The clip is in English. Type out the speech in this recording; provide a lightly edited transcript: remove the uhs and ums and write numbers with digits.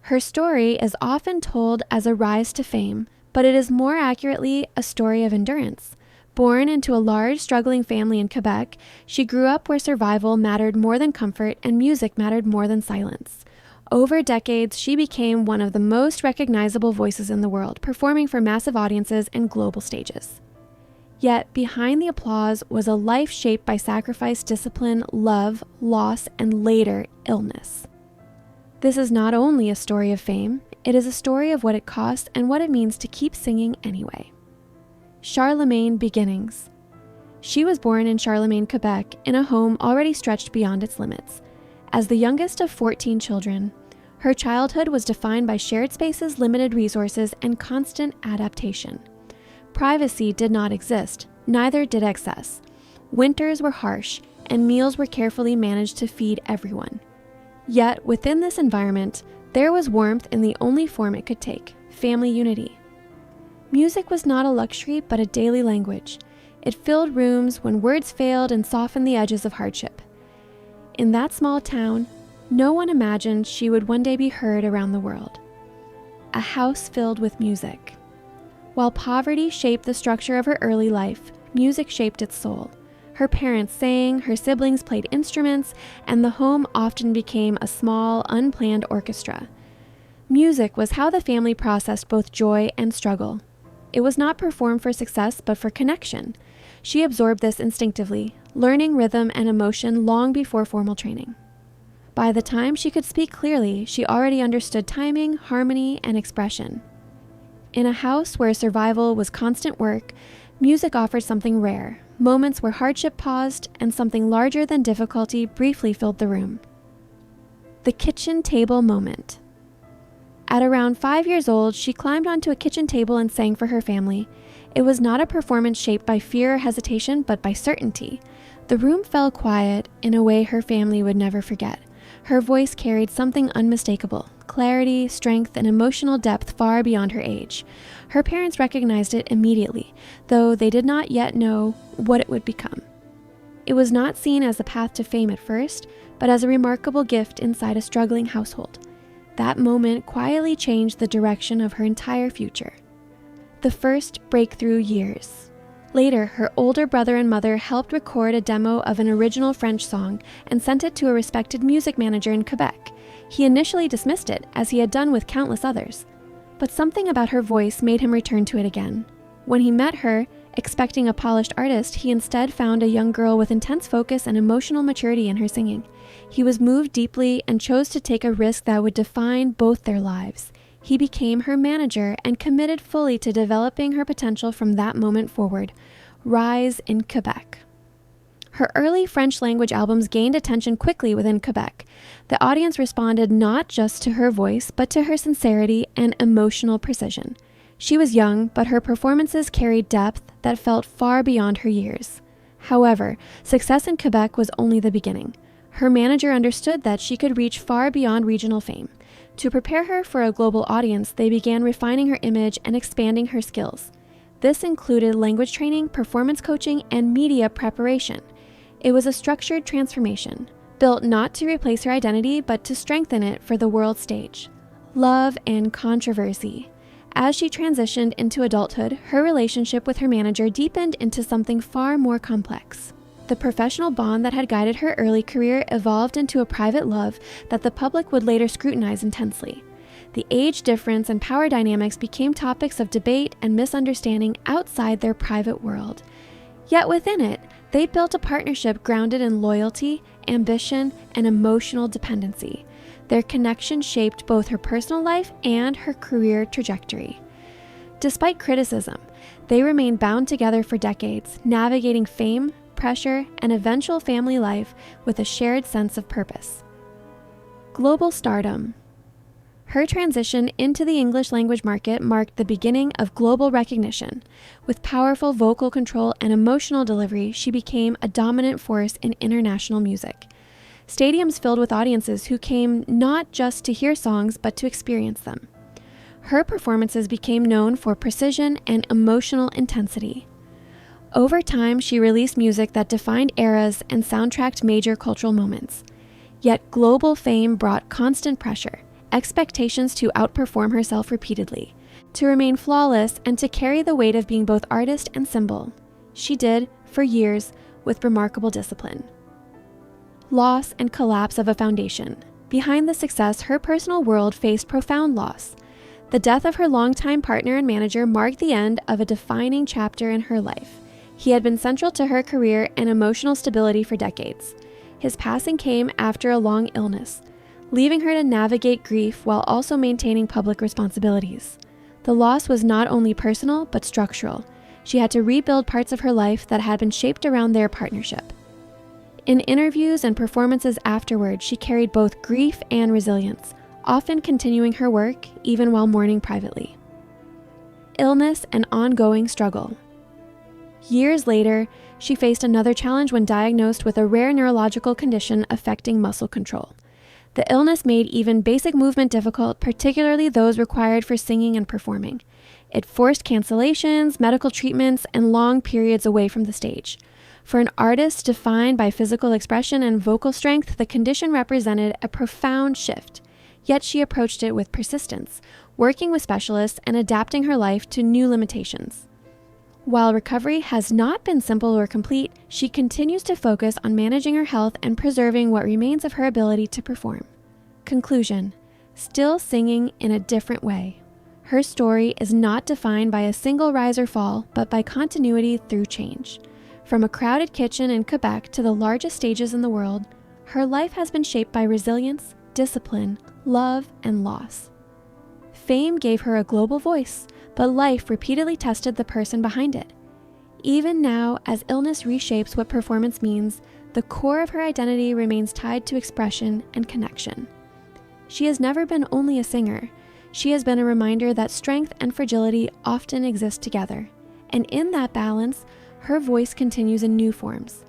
Her story is often told as a rise to fame, but it is more accurately a story of endurance. Born into a large, struggling family in Quebec, she grew up where survival mattered more than comfort and music mattered more than silence. Over decades, she became one of the most recognizable voices in the world, performing for massive audiences and global stages. Yet, behind the applause was a life shaped by sacrifice, discipline, love, loss, and later, illness. This is not only a story of fame, it is a story of what it costs and what it means to keep singing anyway. Charlemagne beginnings. She was born in Charlemagne, Quebec, in a home already stretched beyond its limits. As the youngest of 14 children, her childhood was defined by shared spaces, limited resources, and constant adaptation. Privacy did not exist, neither did excess. Winters were harsh, and meals were carefully managed to feed everyone. Yet, within this environment, there was warmth in the only form it could take: family unity. Music was not a luxury, but a daily language. It filled rooms when words failed and softened the edges of hardship. In that small town, no one imagined she would one day be heard around the world. A house filled with music. While poverty shaped the structure of her early life, music shaped its soul. Her parents sang, her siblings played instruments, and the home often became a small, unplanned orchestra. Music was how the family processed both joy and struggle. It was not performed for success, but for connection. She absorbed this instinctively, learning rhythm and emotion long before formal training. By the time she could speak clearly, she already understood timing, harmony, and expression. In a house where survival was constant work, music offered something rare, moments where hardship paused and something larger than difficulty briefly filled the room. The kitchen table moment. At around 5 years old, she climbed onto a kitchen table and sang for her family. It was not a performance shaped by fear or hesitation, but by certainty. The room fell quiet in a way her family would never forget. Her voice carried something unmistakable: clarity, strength, and emotional depth far beyond her age. Her parents recognized it immediately, though they did not yet know what it would become. It was not seen as a path to fame at first, but as a remarkable gift inside a struggling household. That moment quietly changed the direction of her entire future. The first breakthrough years. Later, her older brother and mother helped record a demo of an original French song and sent it to a respected music manager in Quebec. He initially dismissed it, as he had done with countless others. But something about her voice made him return to it again. When he met her, expecting a polished artist, he instead found a young girl with intense focus and emotional maturity in her singing. He was moved deeply and chose to take a risk that would define both their lives. He became her manager and committed fully to developing her potential from that moment forward. Rise in Quebec. Her early French language albums gained attention quickly within Quebec. The audience responded not just to her voice, but to her sincerity and emotional precision. She was young, but her performances carried depth that felt far beyond her years. However, success in Quebec was only the beginning. Her manager understood that she could reach far beyond regional fame. To prepare her for a global audience, they began refining her image and expanding her skills. This included language training, performance coaching, and media preparation. It was a structured transformation, built not to replace her identity, but to strengthen it for the world stage. Love and controversy. As she transitioned into adulthood, her relationship with her manager deepened into something far more complex. The professional bond that had guided her early career evolved into a private love that the public would later scrutinize intensely. The age difference and power dynamics became topics of debate and misunderstanding outside their private world. Yet within it, they built a partnership grounded in loyalty, ambition, and emotional dependency. Their connection shaped both her personal life and her career trajectory. Despite criticism, they remained bound together for decades, navigating fame, pressure, and eventual family life with a shared sense of purpose. Global stardom. Her transition into the English language market marked the beginning of global recognition. With powerful vocal control and emotional delivery, she became a dominant force in international music. Stadiums filled with audiences who came not just to hear songs, but to experience them. Her performances became known for precision and emotional intensity. Over time, she released music that defined eras and soundtracked major cultural moments. Yet global fame brought constant pressure. expectations to outperform herself repeatedly, to remain flawless, and to carry the weight of being both artist and symbol. She did, for years, with remarkable discipline. Loss and collapse of a foundation. Behind the success, her personal world faced profound loss. The death of her longtime partner and manager marked the end of a defining chapter in her life. He had been central to her career and emotional stability for decades. His passing came after a long illness, leaving her to navigate grief while also maintaining public responsibilities. The loss was not only personal, but structural. She had to rebuild parts of her life that had been shaped around their partnership. In interviews and performances afterward, she carried both grief and resilience, often continuing her work even while mourning privately. Illness and ongoing struggle. Years later, she faced another challenge when diagnosed with a rare neurological condition affecting muscle control. The illness made even basic movement difficult, particularly those required for singing and performing. It forced cancellations, medical treatments, and long periods away from the stage. For an artist defined by physical expression and vocal strength, the condition represented a profound shift. Yet she approached it with persistence, working with specialists and adapting her life to new limitations. While recovery has not been simple or complete, she continues to focus on managing her health and preserving what remains of her ability to perform. Conclusion: still singing in a different way. Her story is not defined by a single rise or fall, but by continuity through change. From a crowded kitchen in Quebec to the largest stages in the world, her life has been shaped by resilience, discipline, love, and loss. Fame gave her a global voice, but life repeatedly tested the person behind it. Even now, as illness reshapes what performance means, the core of her identity remains tied to expression and connection. She has never been only a singer. She has been a reminder that strength and fragility often exist together. And in that balance, her voice continues in new forms.